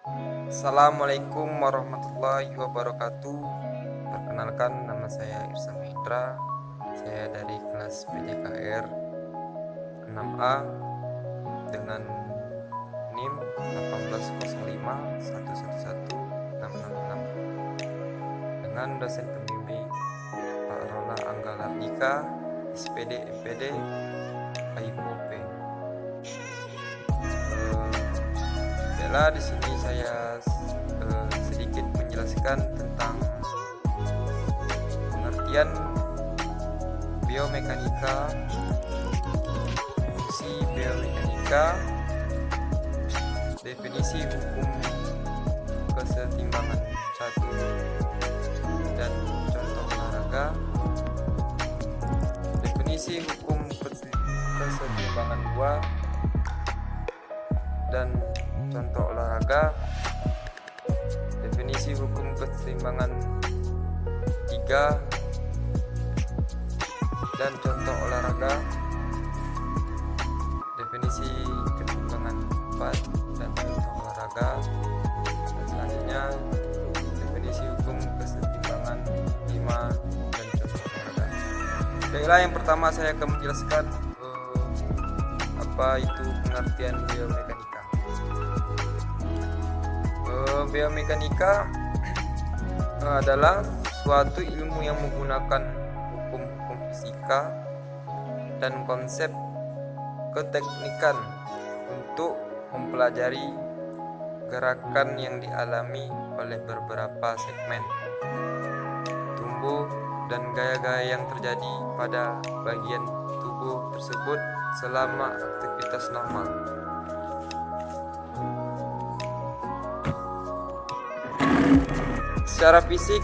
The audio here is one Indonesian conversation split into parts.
Assalamualaikum warahmatullahi wabarakatuh. Perkenalkan, nama saya Irsa Mitra. Saya dari kelas PJKR 6A dengan NIM 1805111666 dengan dosen pembimbing Pak Rola Anggalardika, SPD MPD HIPOP. Di sini saya sedikit menjelaskan tentang pengertian biomekanika, fungsi biomekanika, definisi hukum kesetimbangan 1 dan contoh olahraga, definisi hukum kesetimbangan 2 dan contoh olahraga, definisi hukum kesetimbangan 3 dan contoh olahraga, definisi kesetimbangan 4 dan contoh olahraga, dan selanjutnya definisi hukum kesetimbangan 5 dan contoh olahraga. Baiklah, yang pertama saya akan menjelaskan apa itu pengertian biomekanika. Biomekanika adalah suatu ilmu yang menggunakan hukum-hukum fisika dan konsep keteknikan untuk mempelajari gerakan yang dialami oleh beberapa segmen tubuh dan gaya-gaya yang terjadi pada bagian tubuh tersebut selama aktivitas normal. Secara fisik,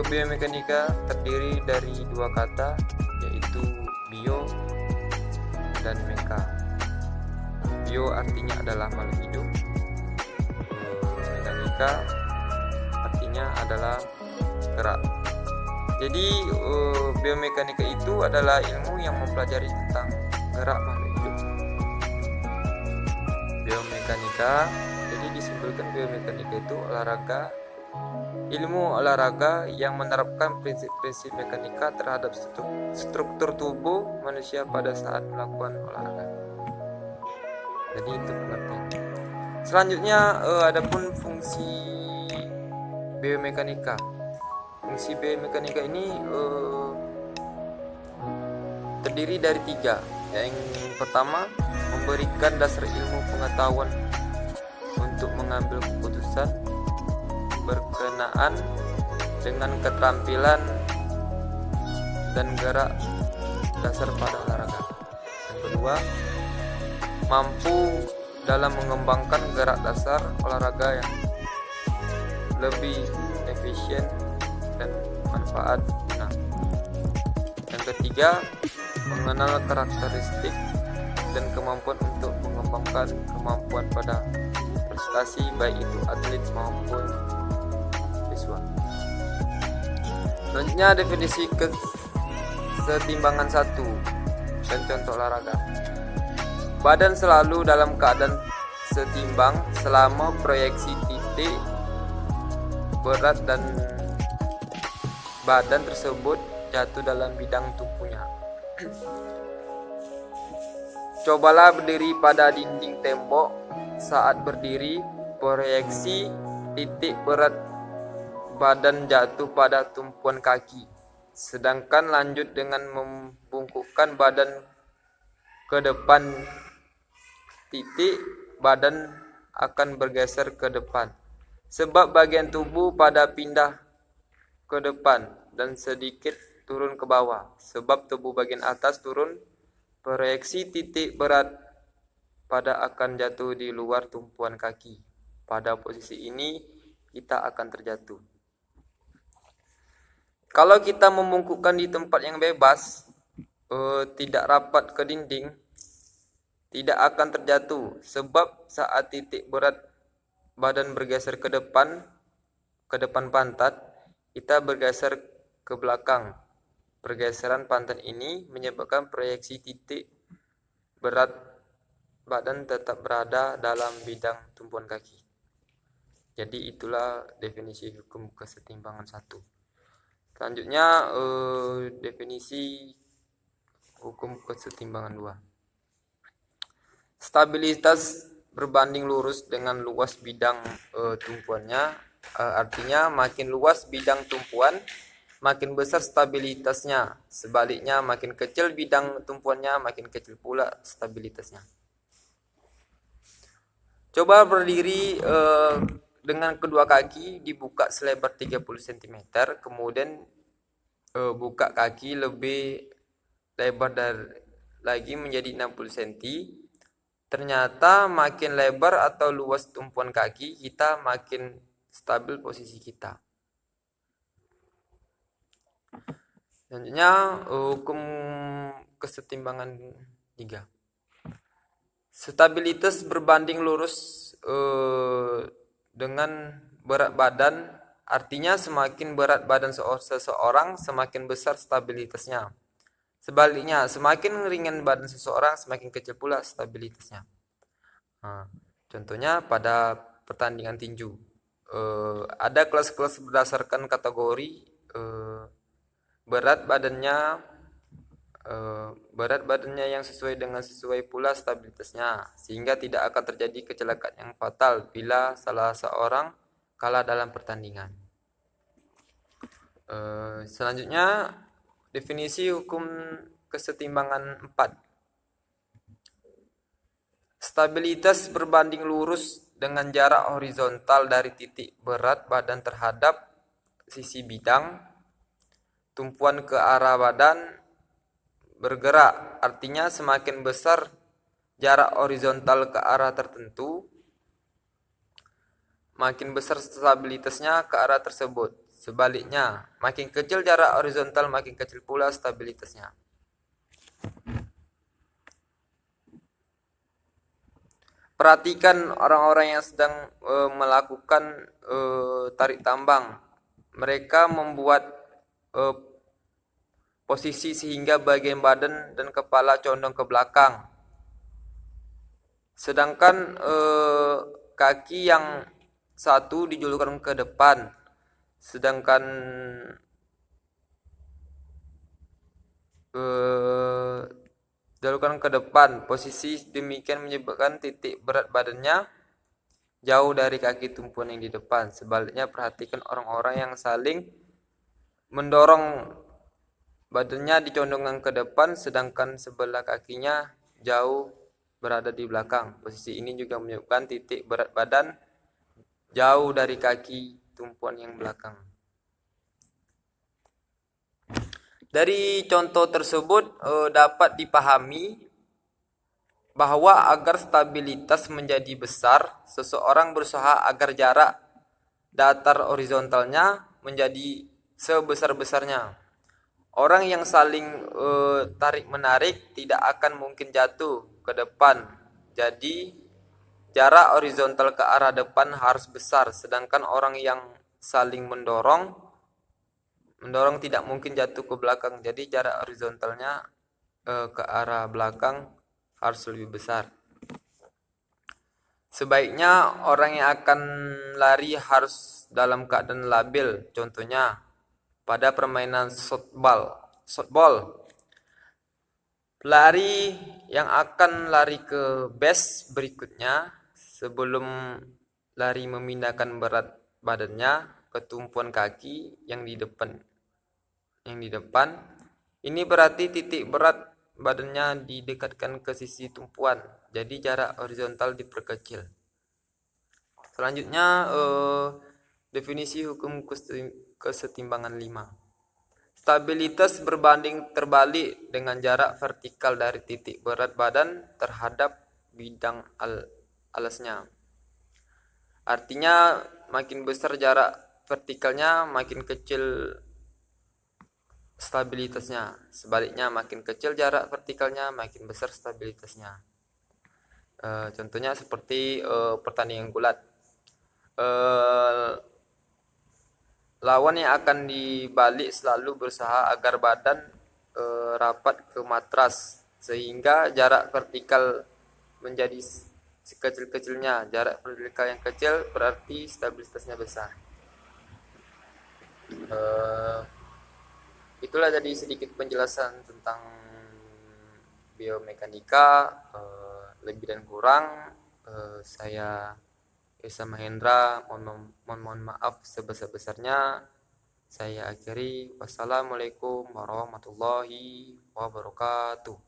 biomekanika terdiri dari dua kata, yaitu bio dan meka. Bio artinya adalah makhluk hidup, mekanika artinya adalah gerak. Jadi biomekanika itu adalah ilmu yang mempelajari tentang gerak makhluk hidup. Biomekanika, jadi disimpulkan biomekanika itu ilmu olahraga yang menerapkan prinsip-prinsip mekanika terhadap struktur tubuh manusia pada saat melakukan olahraga. Jadi itu pengertian. Selanjutnya adapun fungsi biomekanika. Fungsi biomekanika ini terdiri dari 3. Yang pertama, memberikan dasar ilmu pengetahuan untuk mengambil keputusan berkenaan dengan keterampilan dan gerak dasar pada olahraga. Yang kedua, mampu dalam mengembangkan gerak dasar olahraga yang lebih efisien dan manfaat guna. Yang ketiga, mengenal karakteristik dan kemampuan untuk mengembangkan kemampuan pada prestasi, baik itu atlet maupun siswa. Selanjutnya, definisi kesetimbangan 1 dan contoh olahraga. Badan selalu dalam keadaan setimbang selama proyeksi titik berat dan badan tersebut jatuh dalam bidang tumpunya. Cobalah berdiri pada dinding tembok. Saat berdiri, proyeksi titik berat badan jatuh pada tumpuan kaki. Sedangkan lanjut dengan membungkukkan badan ke depan, titik badan akan bergeser ke depan. Sebab bagian tubuh pada pindah ke depan dan sedikit turun ke bawah. Sebab tubuh bagian atas turun, proyeksi titik berat pada akan jatuh di luar tumpuan kaki. Pada posisi ini kita akan terjatuh. Kalau kita membungkukkan di tempat yang bebas, tidak rapat ke dinding, tidak akan terjatuh. Sebab saat titik berat badan bergeser ke depan pantat, kita bergeser ke belakang. Pergeseran pantat ini menyebabkan proyeksi titik berat badan tetap berada dalam bidang tumpuan kaki. Jadi itulah definisi hukum kesetimbangan 1. Selanjutnya definisi hukum kesetimbangan 2. Stabilitas berbanding lurus dengan luas bidang tumpuannya. Artinya makin luas bidang tumpuan, makin besar stabilitasnya. Sebaliknya makin kecil bidang tumpuannya, makin kecil pula stabilitasnya. Coba berdiri dengan kedua kaki dibuka selebar 30 cm, kemudian buka kaki lebih lebar lagi menjadi 60 cm. Ternyata makin lebar atau luas tumpuan kaki kita, makin stabil posisi kita. Selanjutnya hukum kesetimbangan 3. Stabilitas berbanding lurus dengan berat badan. Artinya semakin berat badan seseorang, semakin besar stabilitasnya. Sebaliknya, semakin ringan badan seseorang, semakin kecil pula stabilitasnya. Nah, contohnya pada pertandingan tinju, ada kelas-kelas berdasarkan kategori berat badannya yang sesuai pula stabilitasnya, sehingga tidak akan terjadi kecelakaan yang fatal bila salah seorang kalah dalam pertandingan. Selanjutnya definisi hukum kesetimbangan 4. Stabilitas berbanding lurus dengan jarak horizontal dari titik berat badan terhadap sisi bidang tumpuan ke arah badan bergerak. Artinya semakin besar jarak horizontal ke arah tertentu, makin besar stabilitasnya ke arah tersebut. Sebaliknya, makin kecil jarak horizontal, makin kecil pula stabilitasnya. Perhatikan orang-orang yang sedang melakukan tarik tambang. Mereka membuat posisi sehingga bagian badan dan kepala condong ke belakang. Sedangkan kaki yang satu dijulurkan ke depan. Sedangkan dijulurkan ke depan. Posisi demikian menyebabkan titik berat badannya jauh dari kaki tumpuan yang di depan. Sebaliknya, perhatikan orang-orang yang saling mendorong badannya dicondongkan ke depan, sedangkan sebelah kakinya jauh berada di belakang. Posisi ini juga menyebabkan titik berat badan jauh dari kaki tumpuan yang belakang. Dari contoh tersebut dapat dipahami bahwa agar stabilitas menjadi besar, seseorang berusaha agar jarak datar horizontalnya menjadi sebesar-besarnya. Orang yang saling tarik-menarik tidak akan mungkin jatuh ke depan. Jadi jarak horizontal ke arah depan harus besar, sedangkan orang yang saling mendorong tidak mungkin jatuh ke belakang. Jadi jarak horizontalnya ke arah belakang harus lebih besar. Sebaiknya orang yang akan lari harus dalam keadaan labil. Contohnya pada permainan softball. Pelari yang akan lari ke base berikutnya sebelum lari memindahkan berat badannya ke tumpuan kaki yang di depan. Ini berarti titik berat badannya didekatkan ke sisi tumpuan. Jadi jarak horizontal diperkecil. Selanjutnya definisi hukum kesetimbangan 5. Stabilitas berbanding terbalik dengan jarak vertikal dari titik berat badan terhadap bidang alasnya. Artinya makin besar jarak vertikalnya, makin kecil stabilitasnya. Sebaliknya makin kecil jarak vertikalnya, makin besar stabilitasnya. Contohnya seperti pertandingan gulat. Lawan yang akan dibalik selalu berusaha agar badan rapat ke matras sehingga jarak vertikal menjadi sekecil-kecilnya. Jarak vertikal yang kecil berarti stabilitasnya besar. Itulah tadi sedikit penjelasan tentang biomekanika. Lebih dan kurang saya Esa Mahendra mohon maaf sebesar-besarnya. Saya akhiri. Wassalamualaikum warahmatullahi wabarakatuh.